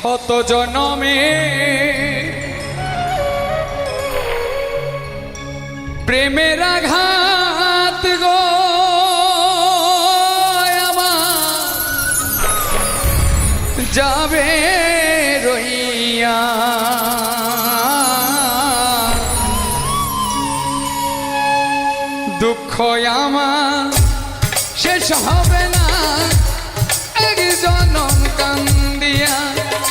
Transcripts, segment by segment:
শত জনমে প্রেমের আঘাত গো আমার যাবে রইয়া দুঃখ আমার শেষ হবে না এক জনম কান্দিয়া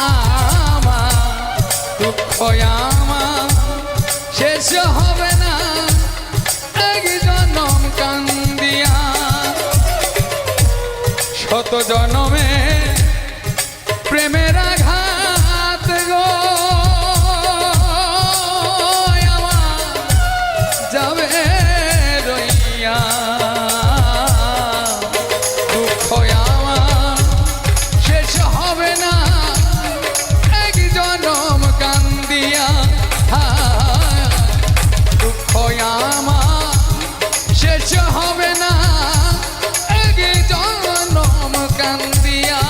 আমার দুঃখ আমার শেষ হবে না এক জনম কান্দিয়া শত জনমে প্রেমের আঘাত গো আমার যাবে রইয়া দুঃখ আমার শেষ হবে না এক জনম কান্দিয়া দুঃখ আমার শেষ হবে না এক জনম কান্দিয়া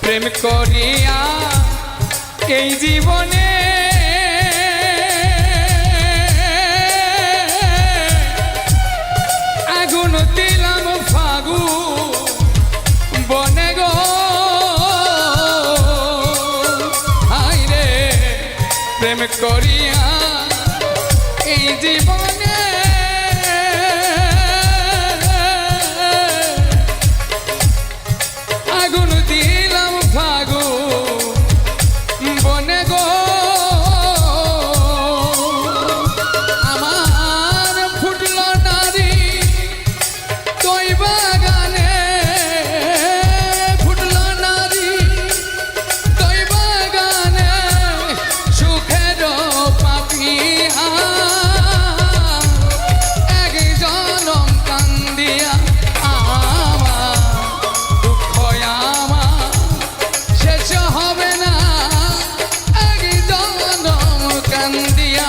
প্রেম করিয়া এই জীবনে আগুন দিলাম ফাগু বনে গো হায় রে প্রেম করিয়া এই জীবনে আগুন দিলাম ফাগু বনে গো আমার ফুটল নারী কই বাগানে ফুটল নারী কই বাগানে সুখের পাপিয়া এক জনম কান্দিয়া হবে না এক জনম কান্দিয়া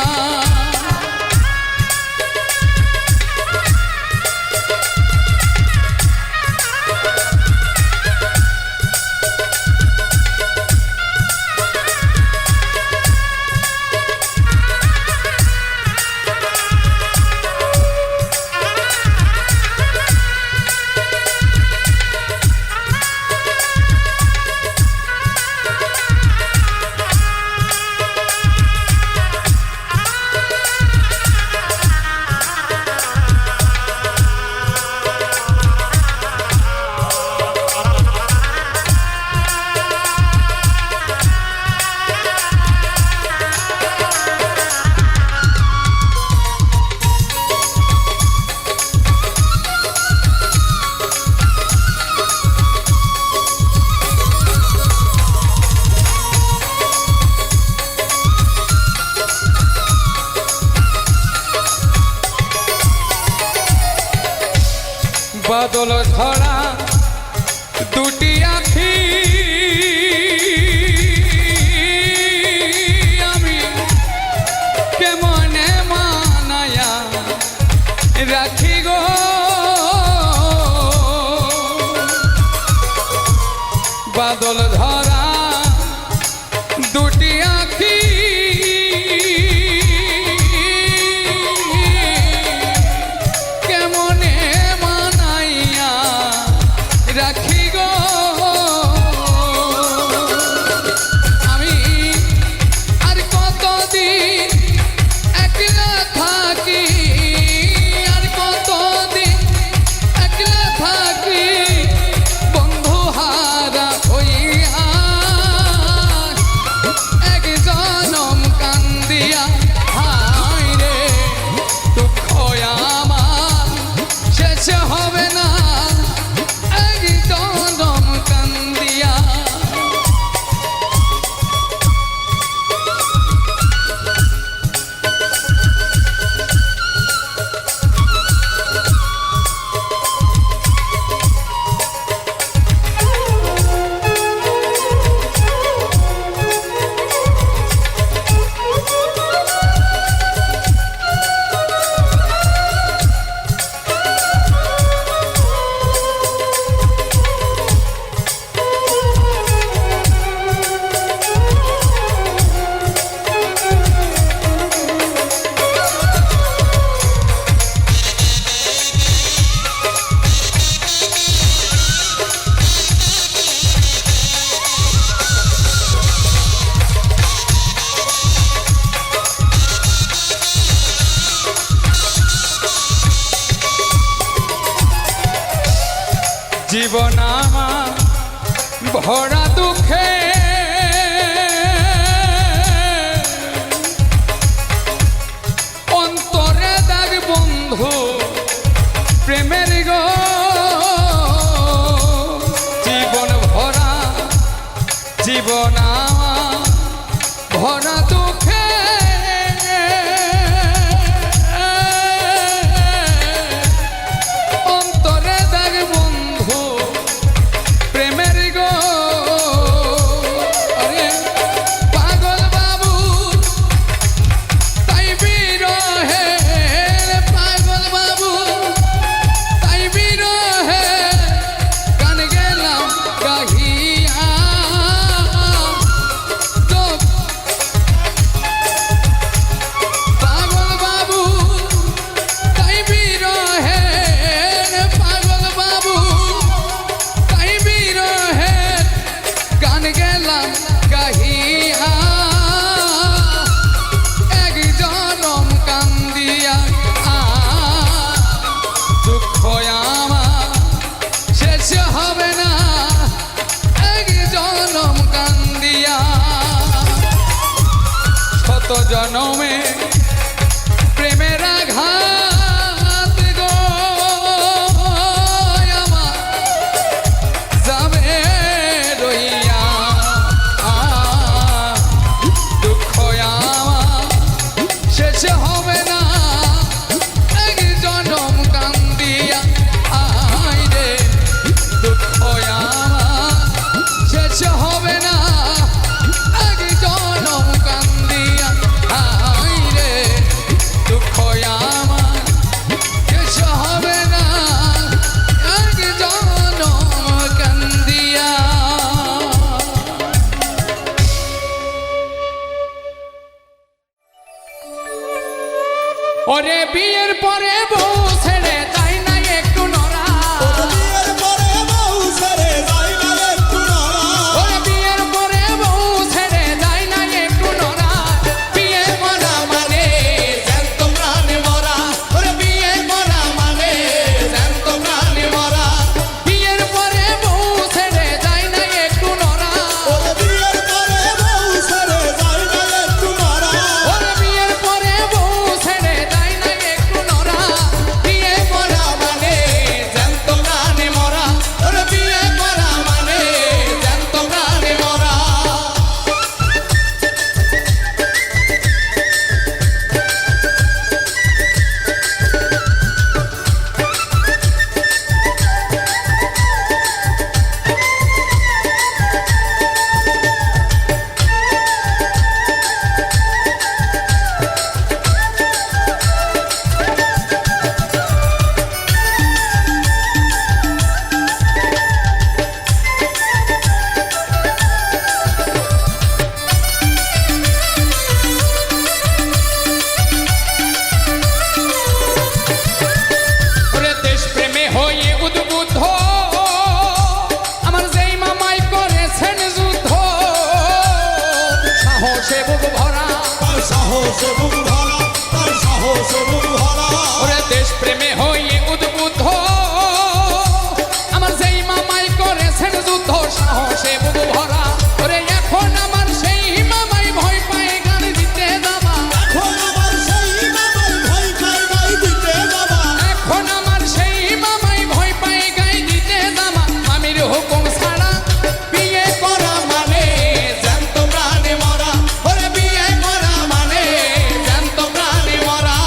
বাদল ধরা দুটি আখি আমি কেমনে মানায়া রাখি গো বাদল ধরা দুটি আখি কেমনে রাখি গো আমি আর কতদিন একলা থাকি আর কতদিন একলা থাকি জীবন আমার ভরা দুঃখে অন্তরে দাগ বন্ধু প্রেমের গো জীবন ভরা জীবন আমার ভরা দুঃখে অন্তরে দাগ বন্ধু প্রেমের গো আরে পাগল বাবু তাই বিরহে পাগল বাবু তাই বিরহে গান গেলাম গাহিয়া তো পাগল বাবু তাই বিরহে পাগল বাবু তাই বিরহে গান গেলাম গাহিয়া এক জনম কান্দিয়া দুঃখ আমার শেষ হবে না এক জনম কান্দিয়া শত জনমে প্রেমের আঘাত গো আমার যাবে রইয়া দুঃখ আমার শেষ হবে না এক জনম কান্দিয়া আই রে দুঃখ আমার শেষ হবে না এক জনম কান্দিয়া আই রে দুঃখ আমার শেষ হবে না এক জনম কান্দিয়া ওরে বিয়ের পরে বউ ছেড়ে যায় না একটু নড়া বিয়ের পরে বউ ছেড়ে যায় না একটু নড়া। ওরে বিয়ের পরে বউ ছেড়ে যায় না একটু নড়া বিয়ে করা মানে জ্যান্ত প্রাণে মরা ওরে বিয়ে করা মানে জ্যান্ত প্রাণে মরা বিয়ের পরে বউ ছেড়ে যায় না একটু নড়া ওরে বিয়ের পরে বউ ছেড়ে যায় না একটু নড়া। ওরে বিয়ের পরে বউ ছেড়ে যায় না একটু নড়া বিয়ে করা মানে জ্যান্ত প্রাণে মরা ওরে বিয়ে করা মানে জ্যান্ত প্রাণে মরা ওরে দেশ প্রেমে হয়ে উদ্বুদ্ধ আমার যেই মামাই করেছেন যুদ্ধ সাহসে বুক ভরা তার সাহসে বুক ভরা, তার সাহসে বুক ভরা। ওরে দেশ প্রেমে হয়ে উদ্বুদ্ধ আমার যেই মামাই করেছেন যুদ্ধ সাহসে বুক ভরা ওরে এখন আমার সেই মামাই ভয় পায় গান দিতে যাবা এখন আমার সেই মামার ভয় খায় গাই দিতে যাবা। এখন আমার সেই মামাই ভয় পায় গাই দিতে যাবা মামির হুকুম ছাড়া বিয়ে করা মানে জ্যান্ত প্রাণে মরা ওরে বিয়ে করা মানে জ্যান্ত প্রাণে মরা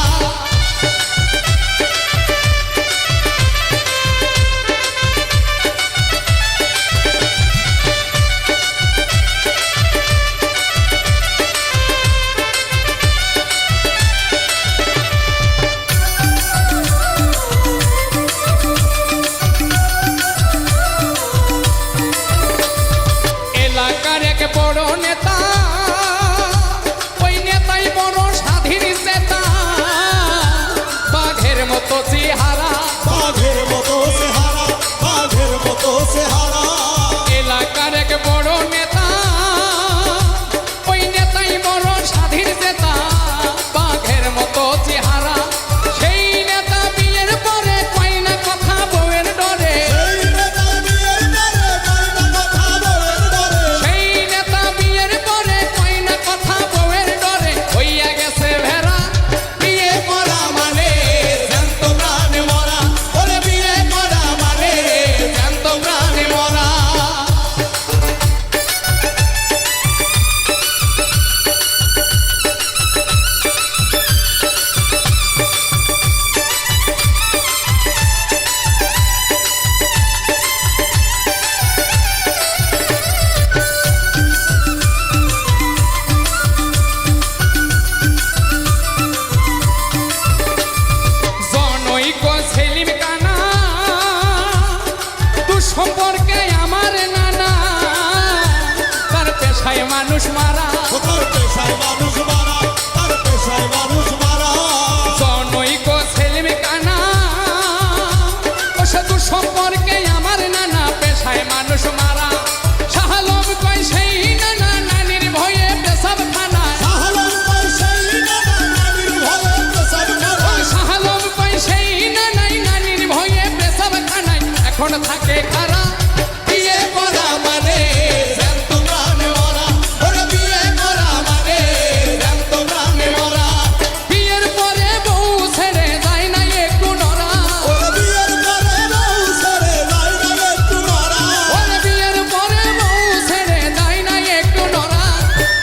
সম্পর্কে আমার নানা তার পেশায় মানুষ মারা তার পেশায় মানুষ মারা, তার পেশায় মানুষ মারা। জনৈক সেলিম কানা ও সাধু সম্পর্কে আমার নানা পেশায় মানুষ মারা শাহালম কয় সেই নানা নানির ভয়ে পেশাব খানায় শাহালম কয় সেই নানা নানির ভয়ে পেশাব খানায়। শাহালম কয় সেই নানাই নানির ভয়ে পেশাব খানায় এখন থাকে খারা বিয়ে করা মানে জ্যান্ত প্রাণে মরা, ওরে বিয়ে করা মানে জ্যান্ত প্রাণে মরা। বিয়ের পরে বউ ছেড়ে যায় না একটু নরা ওরে বিয়ের পরে বউ ছেড়ে যায় না একটু নরা। ওরে বিয়ের পরে বউ ছেড়ে যায় না একটু নরা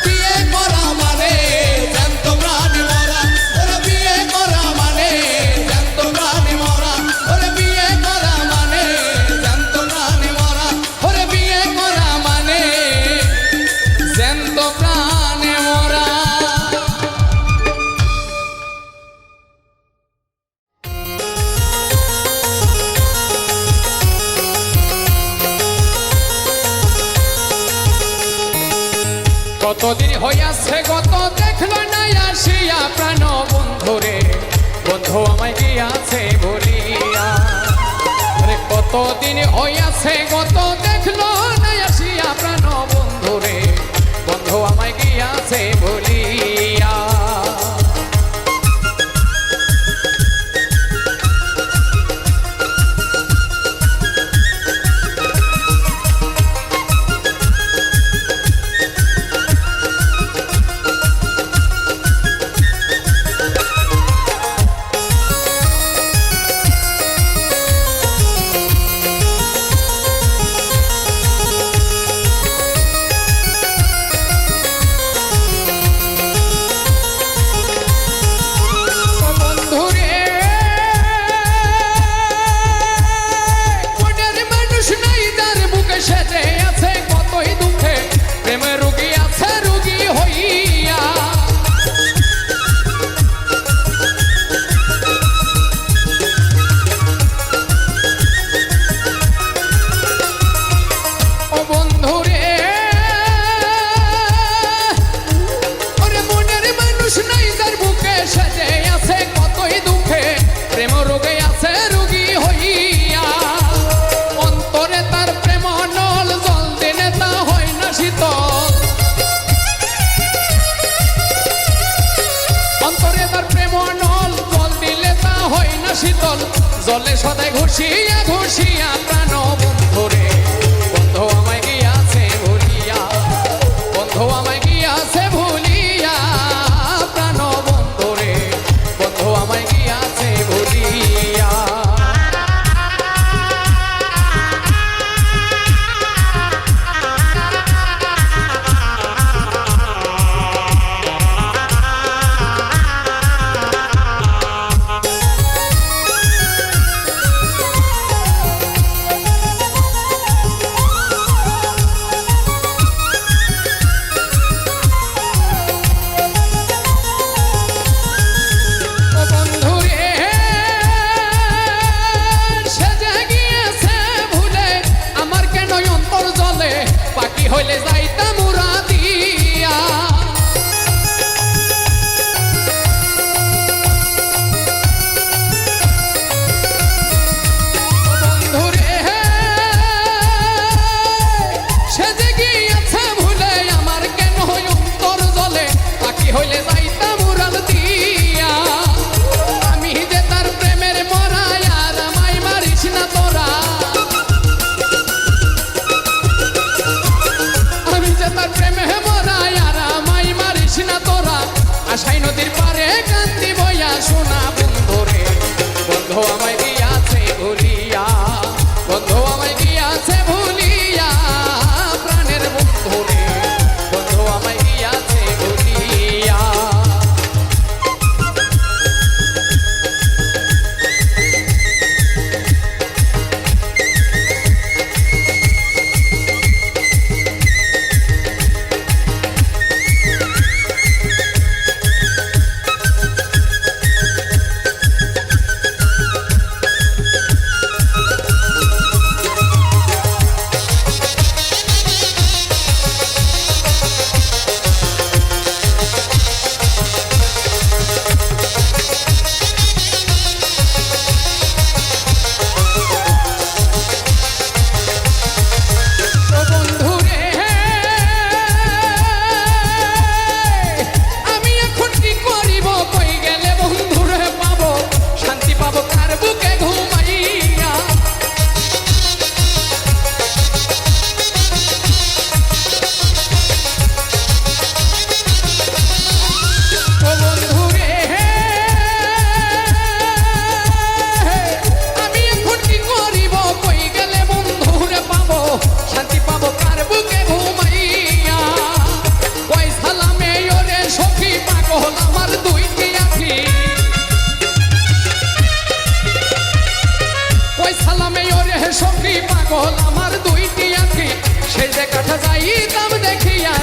বিয়ে করা মানে জ্যান্ত প্রাণে মরা, ওরে বিয়ে করা মানে জ্যান্ত প্রাণে মরা। ওরে বিয়ে করা মানে জ্যান্ত প্রাণে মরা। ওরে বিয়ে করা মানে জ্যান্ত প্রাণে মরা কতদিন হইয়াছে গত দেখলো না আসিয়া প্রাণ বন্ধুরে বন্ধু আমায় গিয়াছে বলিয়া আরে কতদিন হইয়াছে গত দেখলো না আসিয়া প্রাণ বন্ধুরে বন্ধু আমায় গিয়াছে বলিয়া বন্ধুরে মনের মানুষ নাই তার বুকে সেজে আছে কতই দুঃখে প্রেমে রুগী আছে রুগী হইয়া ও বন্ধুরে ওরে মনের মানুষ নাই তার বুকে সেজে আছে কতই দুঃখে প্রেম রোগে আছে রুগী হইয়া অন্তরে তার প্রেম নল জল দিলে তা হয় না শীতল অন্তরে তার প্রেম নল জল দিলে তা হয় না শীতল জলে সদাই ঘুষিয়া ঘুষিয়া প্রাণ বন্ধুরে বন্ধু আমায় গিয়াছে ভুলিয়া বন্ধু আমায় গিয়াছে ভুলিয়া প্রাণ বন্ধুরে বন্ধু আমায় গিয়াছে ভুলিয়া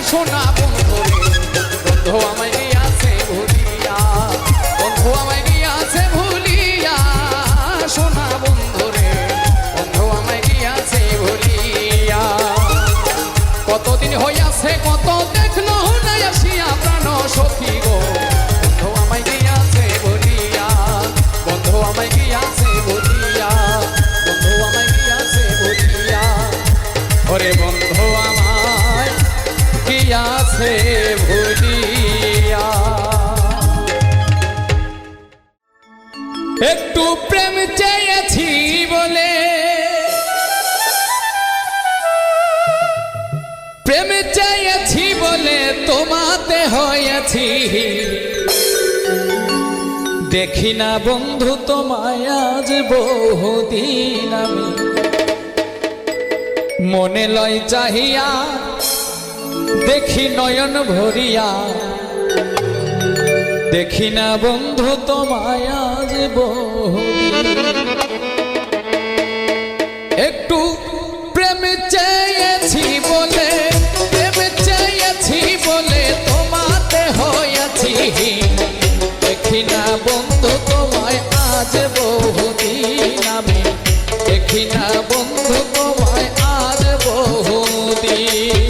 সোনা বন্ধু রে বন্ধু আমায় গিয়াছে ভুলিয়া বন্ধু আমায় গিয়াছে ভুলিয়া সোনা বন্ধু রে বন্ধু আমায় গিয়াছে ভুলিয়া কতদিন হইয়াছে কত দেখলো না আসিয়া প্রাণ সখী গো বন্ধু আমায় গিয়াছে ভুলিয়া বন্ধু আমায় গিয়াছে ভুলিয়া বন্ধু আমায় গিয়াছে ভুলিয়া ওরে বন্ধু আমায় গিয়াছে ভুলিয়া একটু প্রেম চেয়েছি বলে প্রেম চেয়েছি বলে তোমাতে হয়েছি দেখি না বন্ধু তোমায় আজ বহুদিন আমি মনে লয় চাহিয়া দেখি নয়ন ভরিয়া দেখি না বন্ধু তোমায় আজ বহুদিন একটু প্রেম চেয়েছি বলে প্রেম চেয়েছি বলে তোমাতে হয়েছি দেখি না বন্ধু তোমায় আজ বহুদিন আমি দেখি না বন্ধু তোমায় আজ বহুদিন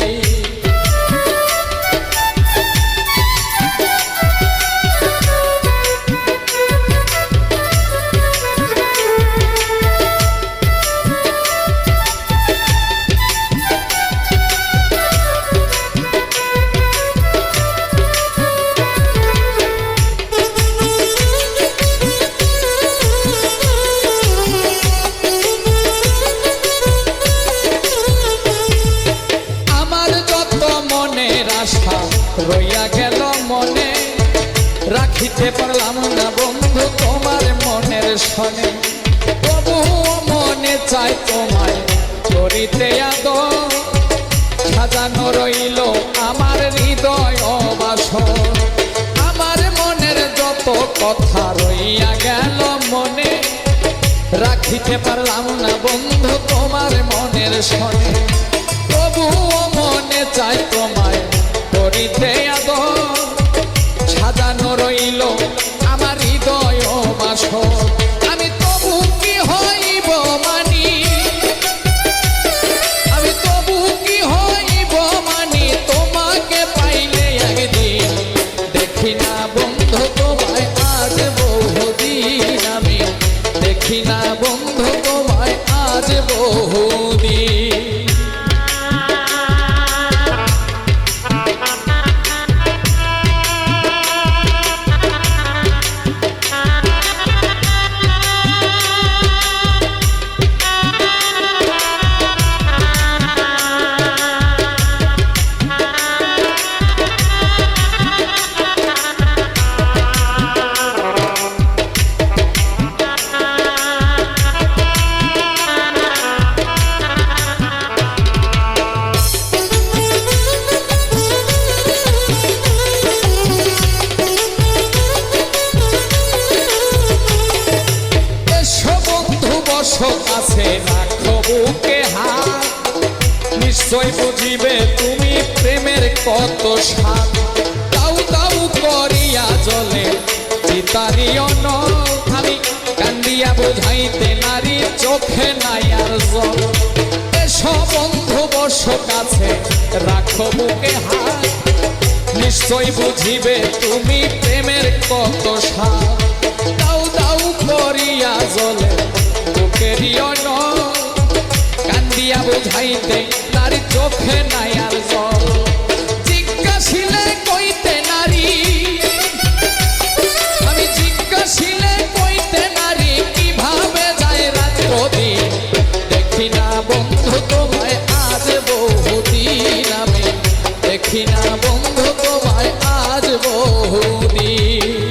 রইয়া গেল মনে রাখিতে পারলাম না বন্ধু তোমার মনের সনে তবু মনে চাই তোমায় করিতে আদর সাজানো রইল আমার হৃদয় বাসর আমার মনের যত কথা রইয়া গেল মনে রাখিতে পারলাম না বন্ধু তোমার মনের সনে তবু মনে চাই তোমায় করিতে আদর সাজানো রইল আমার হৃদয় বাসর আমি তবু কি হইব মানি আমি তবু কি হইব মানি তোমাকে পাইলে একদিন দেখি না বন্ধু তোমায় আজ বহুদিন আমি দেখি না বন্ধু তোমায় আজ বহুদিন কাছে রাখো বুকে হাত নিশ্চয় বুঝিবে তুমি প্রেমের কত স্বাদ দাউ দাউ করিয়া জলে চিতারিও আমি কান্দিয়া বুঝাইতে নারী চোখে নাই আর জল এসো বন্ধু বসো কাছে রাখো বুকে হাত নিশ্চয় বুঝিবে তুমি প্রেমের কত স্বাদ দাউ দাউ করিয়া জলে কান্দিয়া বুঝাইতে নারী চোখে নাই আর জল জিজ্ঞাসিলে কইতে নারী আমি জিজ্ঞাসিলে কইতে নারী কিভাবে যায় রাত্র দিন দেখি না বন্ধু তোমায় আজ বহুদিন আমি দেখি না বন্ধু তোমায় আজ বহুদিন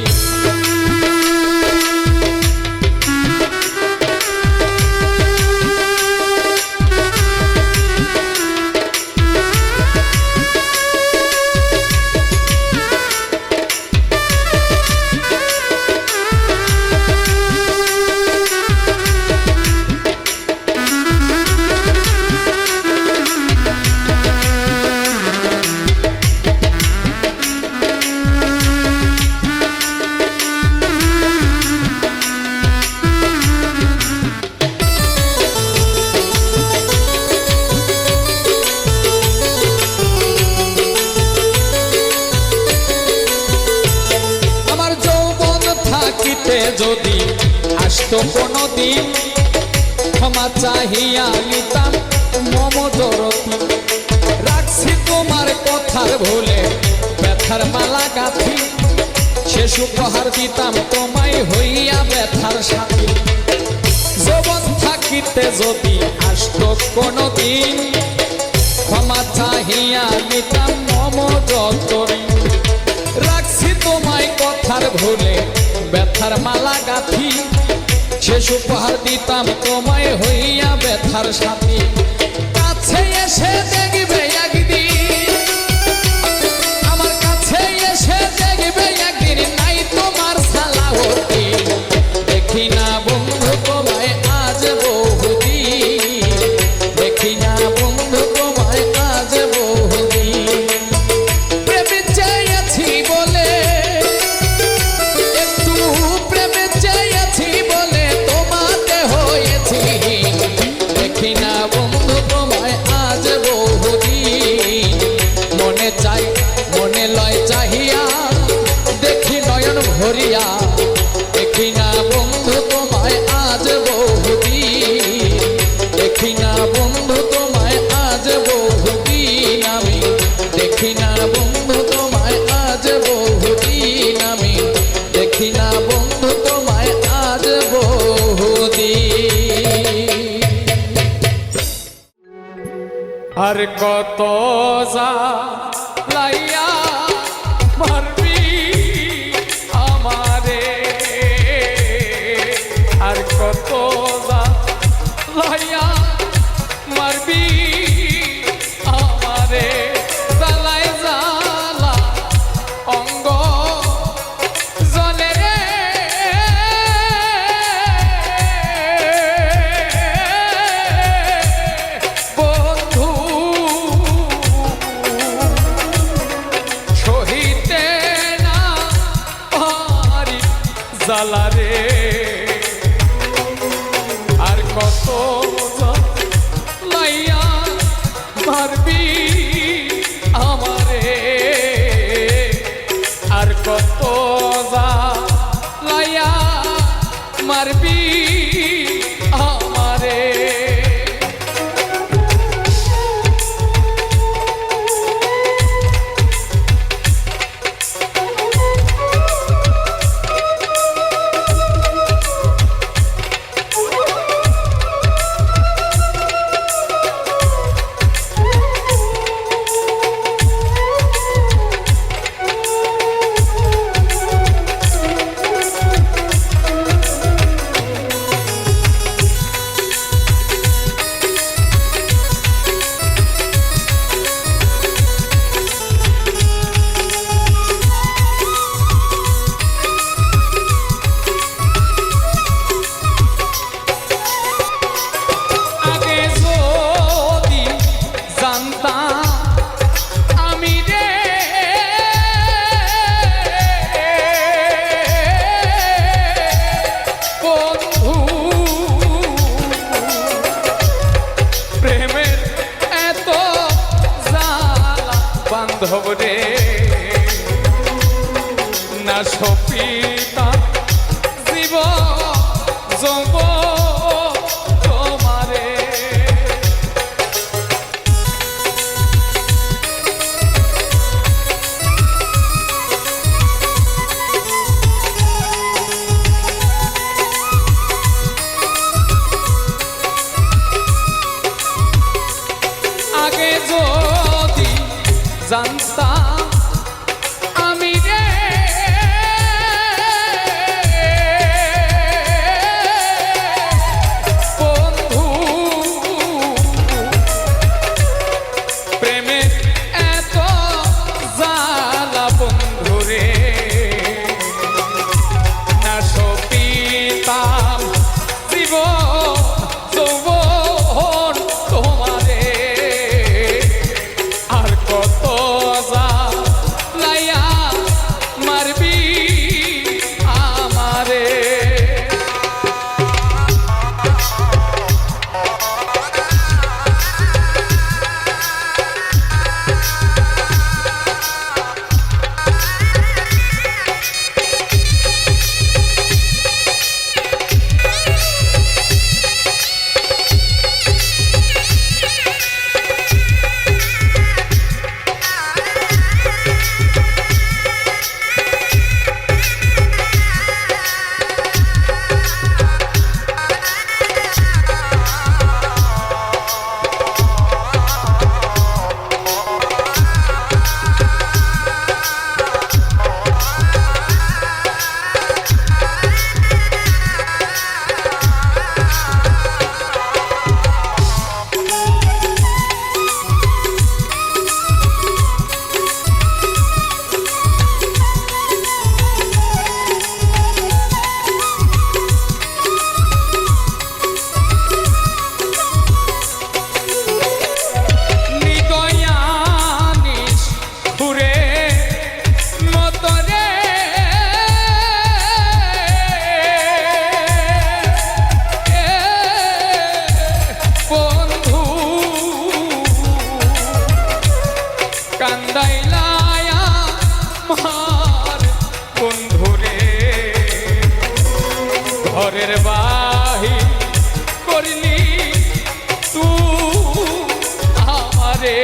কোনদিন ক্ষমা চাহিয়া নিতাম মম জরতি রাখছি তোমার কথার ভুলে ব্যথার মালা গাঁথি শেষ উপহার দিতাম তোমায় হইয়া ব্যথার সাথী যৌবন থাকিতে যদি আসত কোনদিন ক্ষমা চাহিয়া নিতাম মম যতরি রাখছি তোমায় কথার ভুলে ব্যথার মালা গাঁথি শেষ উপহার দিতাম তোমায় হইয়া ব্যথার সাথী কাছে এসে দেখবে একদিন আমার কাছে এসে দেখবে একদিন নাই তোমার সালাহতি দেখি না বন্ধু তোমায় আজ বহুদিন দেখি না বন্ধু তোমায় আজ বহুদিন প্রেমে চেয়েছি বলে একটু প্রেমে চেয়েছি বলে তোমাতে হয়েছি দেখি না বন্ধু তোমায় আজ বহুদিন মনে চাই মনে লয় চাহিয়া দেখি নয়ন ভরিয়া দেখি না বন্ধু তোমায় আজ বহুদিন দেখি না বন্ধু তোমায় আজ বহুদিন আমি দেখি না বন্ধু তোমায় আজ বহুদিন আমি দেখি না বন্ধু তোমায় আজ বহুদিন আর কত লাইয়া মারবি আমারে আর কত লাইয়া মারবি আমারে জালাই জালা অঙ্গ জলে রে বন্ধু সহিতে না পারি জালা রে আর কত লাইয়া মারবি আমারে আর কত লাইয়া মারবি আমারে বান্ধব রে না সপিতা জীব জব তোমারে আগে যদি জানতাম আমি রে বন্ধু প্রেমে এত জ্বালা বন্ধু রে না সপিতাম জীব যৌবন তোমারে আর কত গাইলায়া মার বন্ধুরে ঘরের বাহি করলি তুই আমারে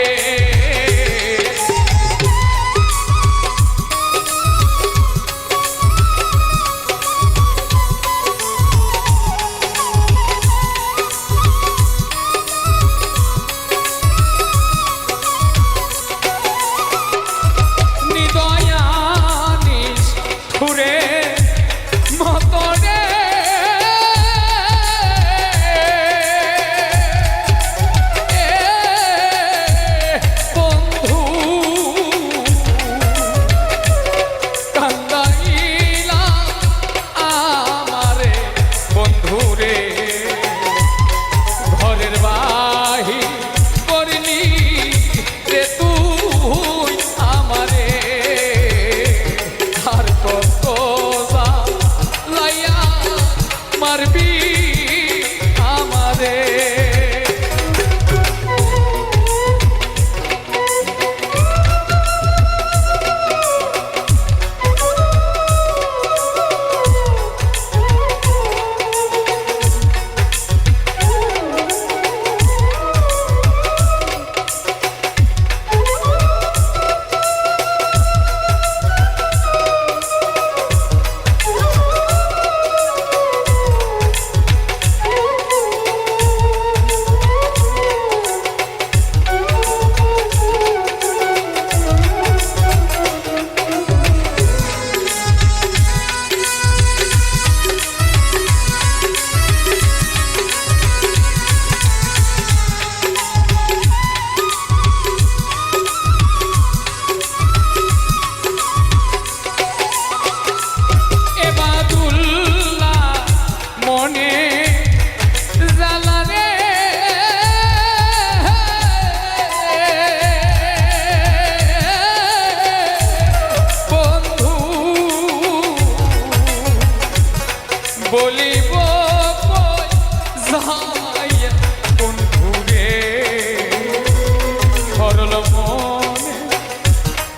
বলিব কই যাইয়া বন্ধুরে সরল মনে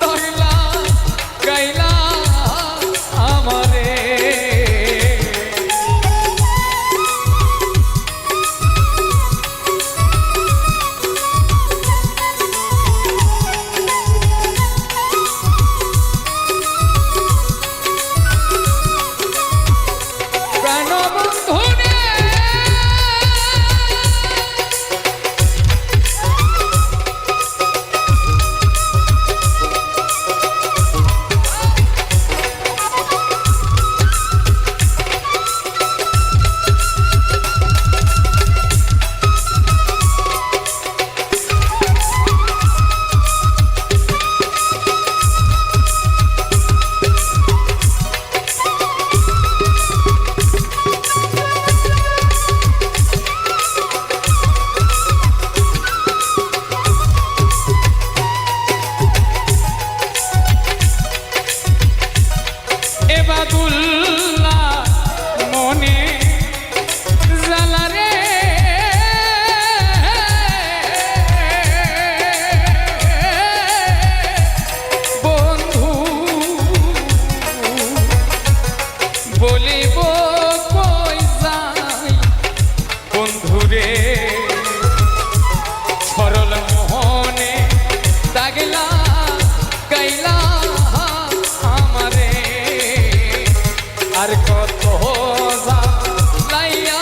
তহিলা গাইলা আমারে বলিব কই যাই বন্ধুরে সরল মোহনে দাগলা গাইলা আমারে আর কত লাইয়া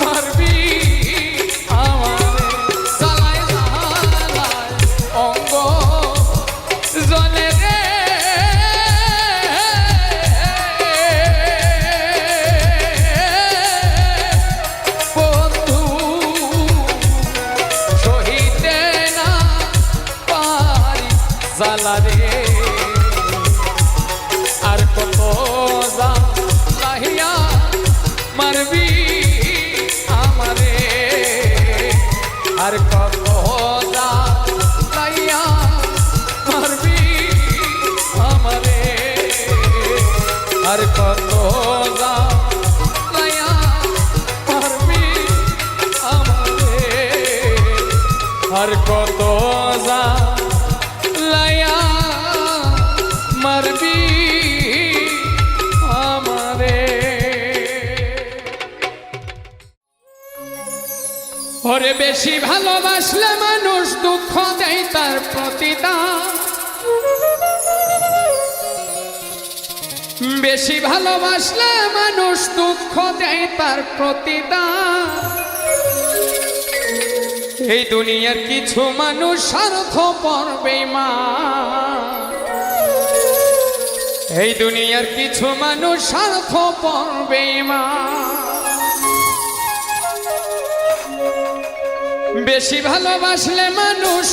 মারবি আমারে সালাই সালাই অঙ্গ জলে রে রে আর কত লাহিয়া মারবি আমারে আর কত লাহিয়া মারবি আমারে আর কত লাহিয়া মারবি আমারে আর কত লাই পারবি আমারে। ওরে বেশি ভালোবাসলে মানুষ দুঃখ দেয় তার প্রতিদান, বেশি ভালোবাসলে মানুষ দুঃখ দেয় তার প্রতিদান। এই দুনিয়ার কিছু মানুষ স্বার্থপর বেঈমান, এই দুনিয়ার কিছু মানুষ স্বার্থপর বেঈমান। বেশি ভালোবাসলে মানুষ,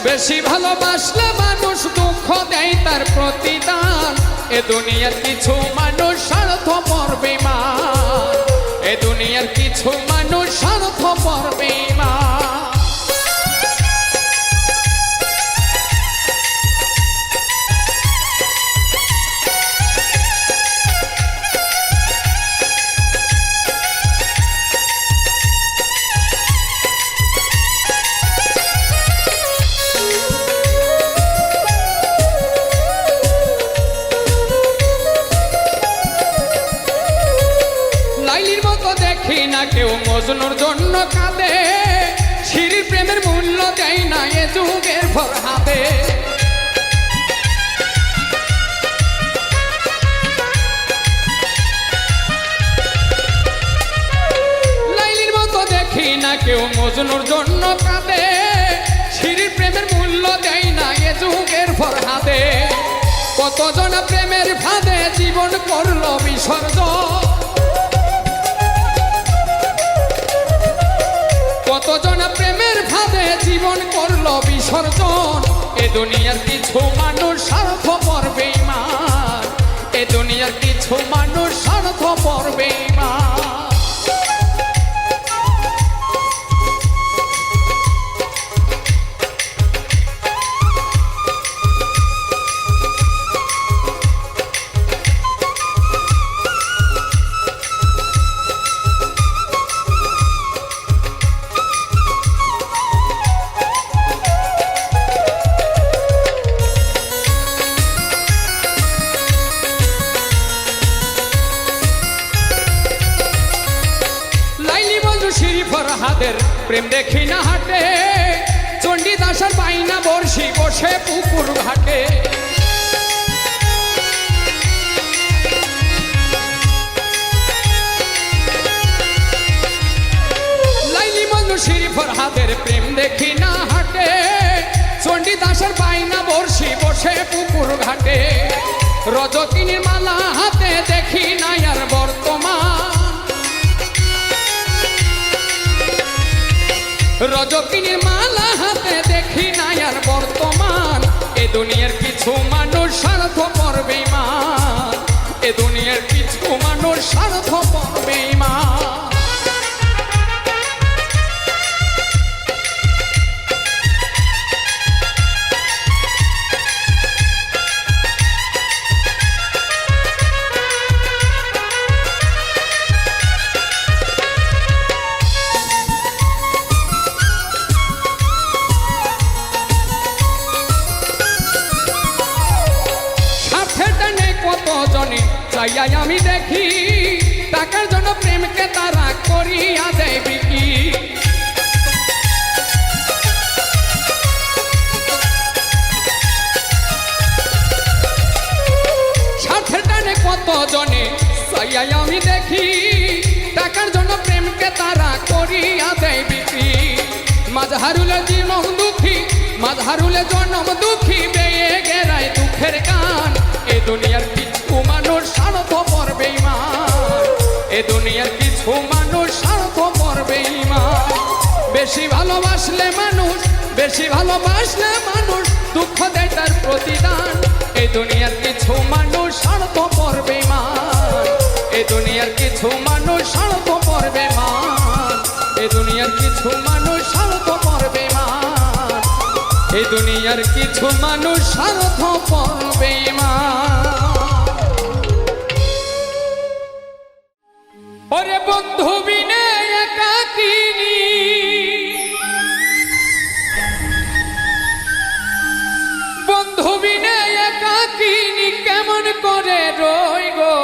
বেশি ভালোবাসলে মানুষ দুঃখ দেয় তার প্রতিদান। এ দুনিয়ার কিছু মানুষ স্বার্থপর বেঈমান, এ দুনিয়ার কিছু মানুষ স্বার্থপর বেঈমান। দেখি না কেউ মজনুর জন্য কাঁদে, শিরির প্রেমের মূল্য দেয় না এ যুগের ফরহাদে। লাইলির মতো দেখি না কেউ মজনুর জন্য কাঁদে, শিরির প্রেমের মূল্য দেয় না এ যুগের ফরহাদে। কতজন প্রেমের ফাঁদে জীবন করল বিসর্জন, কতজন প্রেমের ফাঁদে জীবন করল বিসর্জন। এ দুনিয়ার কিছু মানুষ স্বার্থপর বেঈমান, এ দুনিয়ার কিছু মানুষ স্বার্থপর বেঈমান। ফরহাদের প্রেম দেখি না হাটে, চণ্ডীদাসের বাইনা বর্ষি বসে পুকুর ঘাটে। লাইলি মঞ্জুশ্রী ফরহাদের প্রেম দেখি না হাটে, চণ্ডীদাসের বাইনা বর্ষি বসে পুকুর ঘাটে। রজকিনীর মালা হাতে দেখি না আর বর্তমান, রজকিনীর মালা হাতে দেখি না আর বর্তমান। এ দুনিয়ার কিছু মানুষ স্বার্থপর বেঈমান, এ দুনিয়ার কিছু মানুষ স্বার্থপর বেঈমান। চাইয়াই আমি দেখি টাকার জন্য প্রেমকে তারা করিয়া দেয় বিকি। স্বার্থের টানে কত জনে চাইয়াই আমি দেখি টাকার জন্য প্রেমকে তারা করিয়া দেয় বিক্রি। মাঝহারুলে জীবন দুঃখী, মাঝহারুলে জন্ম দুঃখী, বেয়ে গেরায় দুঃখের গান। এ দুনিয়ার কিছু মানুষ স্বার্থপর বেঈমান, এ দুনিয়ার কিছু মানুষ স্বার্থপর বেঈমান। বেশি ভালোবাসলে মানুষ, বেশি ভালোবাসলে মানুষ দুঃখ দেয় তার প্রতিদান। এ দুনিয়ার কিছু মানুষ স্বার্থপর বেঈমান, এ দুনিয়ার কিছু মানুষ স্বার্থপর বেঈমান, এ দুনিয়ার কিছু মানুষ স্বার্থপর বেঈমান, এ দুনিয়ার কিছু মানুষ স্বার্থপর বেঈমান। ওরে বন্ধু বিনে একাকিনী, বন্ধু বিনে একাকিনী কেমন করে রই গো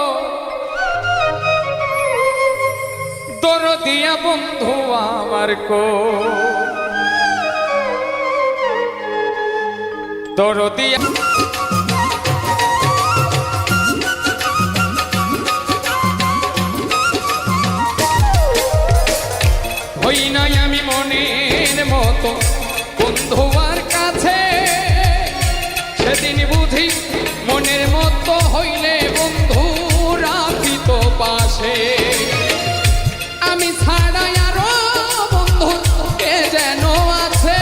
দরদিয়া বন্ধু আমার কো দরদিয়া হই নাই আমি মনের মতো বন্ধু আর কাছে সেদিন বুঝি মনের মতো হইলে বন্ধু রাখি তো পাশে আমি ছাড়া আরো বন্ধু কে যেন আছে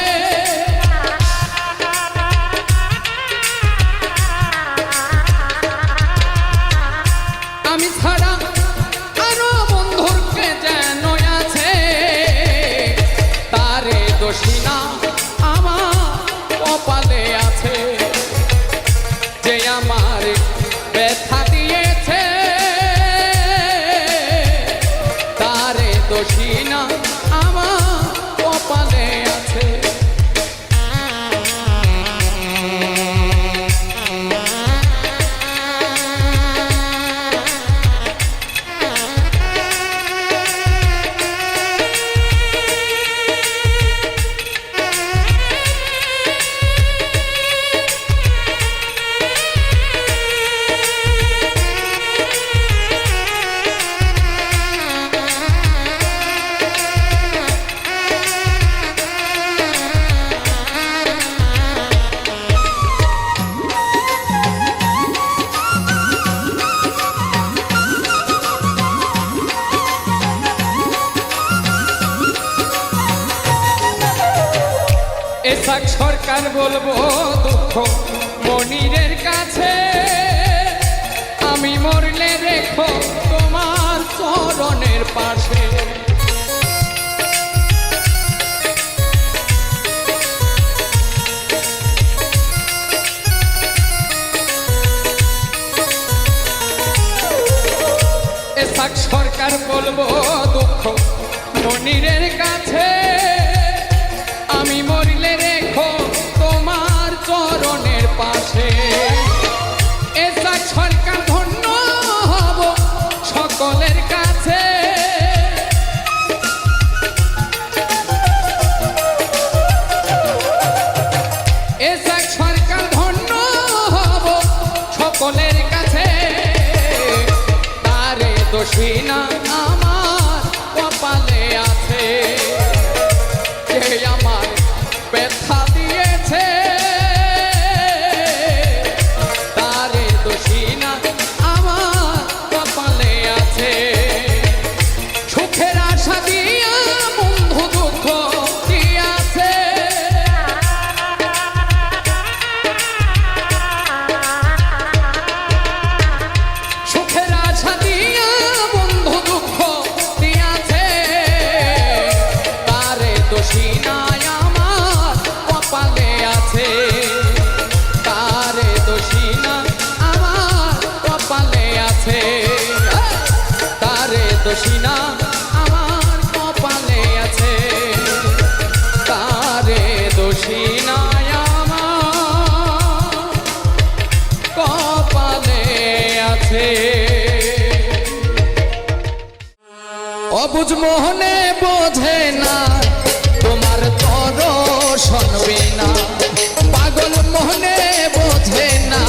আমি ছাড়া আরো বন্ধুর কে যেন আছে তারে দোষী না আমার কপালে আছে যে আমার ব্যথা দিয়েছে তারে দোষী না আমার কপালে আছে এসাক সরকার বলবো দুঃখ মনিরের কাছে আমি মরলে রেখো তোমার চরণের পাশে এসাক সরকার বলবো দুঃখ মনিরের কাছে আমি মরিলে রেখো তোমার চরণের পাশে এসা সরকার ধন্য হব সকলের কাছে এসা সরকার ধন্য হব সকলের কাছে তারে দোষী না আমার কপালে আছে আমার ব্যথা দিয়েছে তারে দোষী না আমার কপালে আছে সুখের আশা দিয়া বন্ধু দুঃখ দিয়াছে সুখের আশা দিয়া বন্ধু দুঃখ দিয়াছে তারে দোষী না আমার কপালে আছে তারে দোষী না আমার কপালে আছে তারে দোষী না আমার কপালে আছে তারে দোষী না আমার কপালে আছে অবুঝ মোহনে বোঝে না তোমার দর্শন বিনা পাগল মোহনে বোঝে না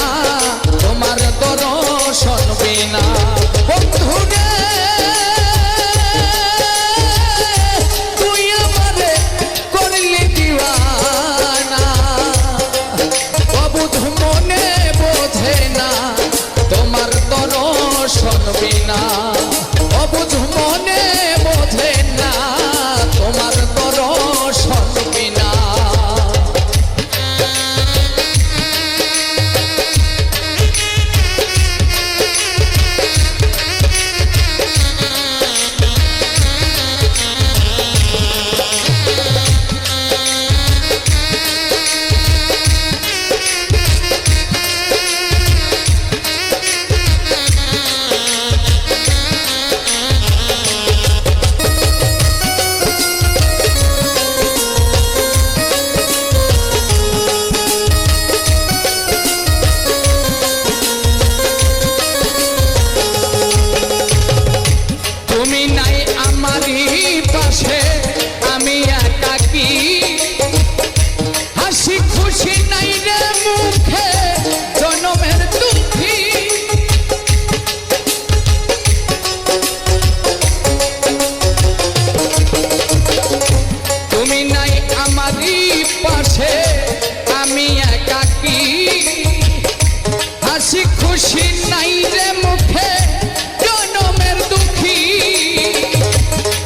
তোমার দর্শন বিনা বন্ধু রে তুই আমারে করলি দিওয়ানা অবুঝ মনে বোঝে না তোমার দর্শন বিনা অবুঝ মনে বোঝে না তোমার দর্শন বিনা খুশি নাই রে মুখে জনমের দুঃখী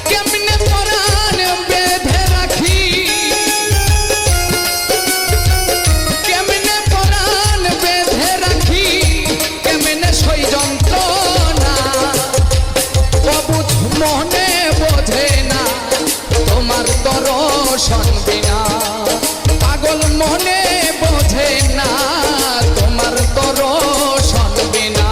কেমনে পরাণ বেঁধে রাখি কেমনে পরাণ বেঁধে রাখি কেমনে সই যন্ত্রণা অবুঝ মনে বোঝে না তোমার দর্শন বিনা পাগল মনে বোঝে না তোমার দর্শন বিনা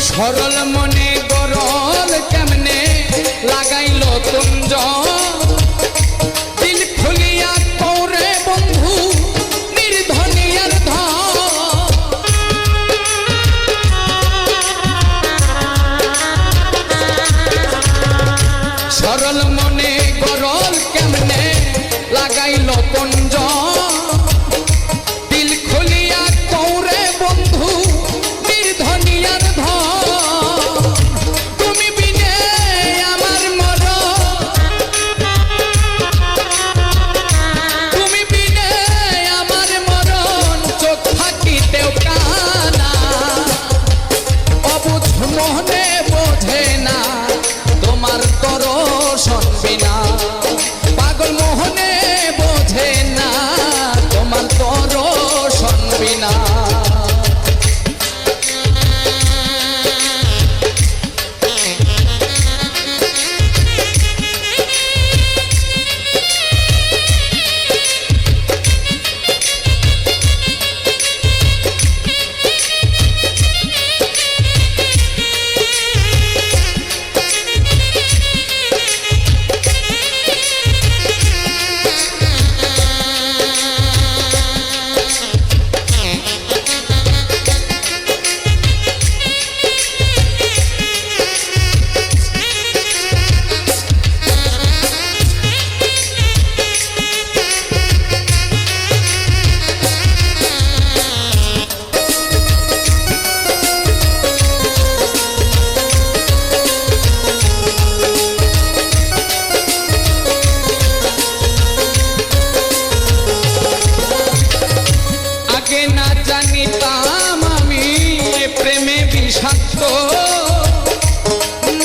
সরল মনে গরল কেমনে লাগাইল কুঞ্জ দিল খুলিয়া কৌরে বন্ধু নির্ধনিয়ার সরল মনে গরল কেমনে লাগাইল কুঞ্জ দিল খুলিয়া কৌরে বন্ধু নির্ধনিয়ার তুমি বিনে আমার মর তুমি বিনে আমার মরণ চোখ থাকিতেও কানা অবুঝ মনে বোঝে না তোমার দর্শন বিনা পাগল মোহনে বোঝে না তোমার দর্শন বিনা না জানিতাম আমি প্রেমে বিষাক্ত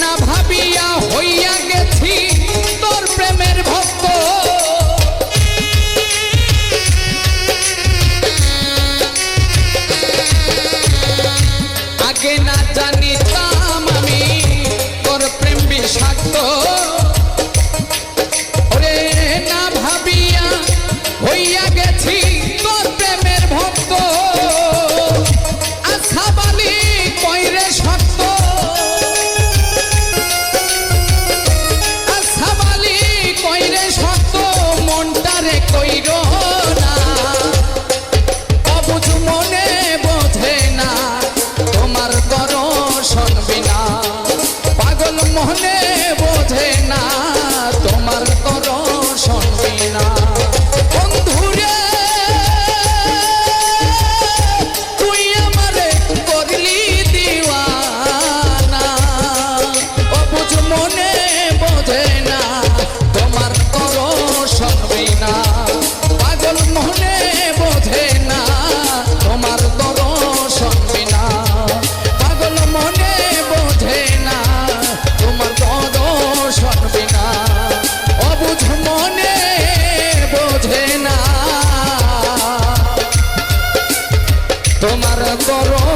না ভাবিয়া হইয়া গেছি তোর প্রেমের ভক্ত আগে না জানিতাম আমি তোর প্রেম বিষাক্ত ওরে না ভাবিয়া হইয়া গেছি তোর প্রেমের ভক্ত আশাবালি কইরে সত্য আশাবালি কইরে সত্য মনটারে কইর না অবুঝ মনে বোঝে না তোমার দর্শন বিনা পাগল মনে বোঝে না তোমার দর্শন বিনা বন্ধুরে তুই আমারে করলি দিওয়ানা অবুঝ মনে বোঝে না তোমার দর্শন বিনা পাগল মনে বোঝে না তোমার দর্শন বিনা পাগল মনে বোঝে না তোমার দর্শন বিনা অবুঝ মনে বোঝে না তোমার দর্শন